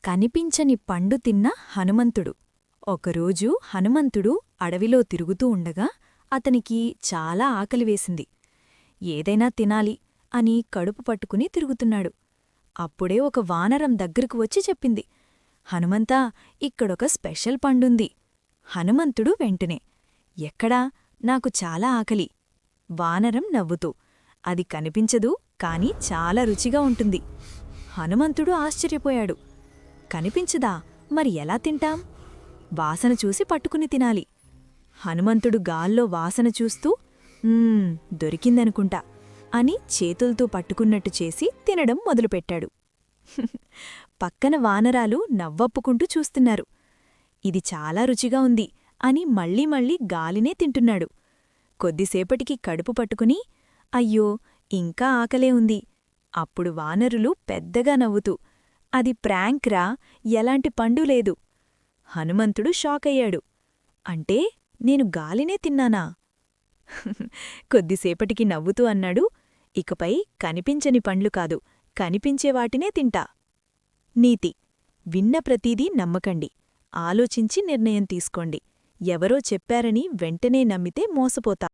కనిపించని పండు తిన్న హనుమంతుడు. ఒకరోజు హనుమంతుడు అడవిలో తిరుగుతూ ఉండగా అతనికి చాలా ఆకలివేసింది. ఏదైనా తినాలి అని కడుపు పట్టుకుని తిరుగుతున్నాడు. అప్పుడే ఒక వానరం దగ్గరకు వచ్చి చెప్పింది, హనుమంతా, ఇక్కడొక స్పెషల్ పండుంది. హనుమంతుడు వెంటనే, ఎక్కడా? నాకు చాలా ఆకలి. వానరం నవ్వుతూ, అది కనిపించదు, కాని చాలా రుచిగా ఉంటుంది. హనుమంతుడు ఆశ్చర్యపోయాడు. కనిపించదా? మరి ఎలా తింటాం? వాసన చూసి పట్టుకుని తినాలి. హనుమంతుడు గాల్లో వాసన చూస్తూ దొరికిందనుకుంటా అని చేతులతో పట్టుకున్నట్టు చేసి తినడం మొదలుపెట్టాడు. పక్కన వానరాలు నవ్వప్పుకుంటూ చూస్తున్నారు. ఇది చాలా రుచిగా ఉంది అని మళ్ళీ మళ్ళీ గాలినే తింటున్నాడు. కొద్దిసేపటికి కడుపు పట్టుకుని, అయ్యో, ఇంకా ఆకలే ఉంది. అప్పుడు వానరులు పెద్దగా నవ్వుతూ, అది ప్రాంక్రా, ఎలాంటి పండు లేదు. హనుమంతుడు షాకయ్యాడు. అంటే నేను గాలినే తిన్నానా? కొద్దిసేపటికి నవ్వుతూ అన్నాడు, ఇకపై కనిపించని పండ్లు కాదు, కనిపించేవాటినే తింటా. నీతి: విన్న ప్రతీదీ నమ్మకండి. ఆలోచించి నిర్ణయం తీసుకోండి. ఎవరో చెప్పారని వెంటనే నమ్మితే మోసపోతాం.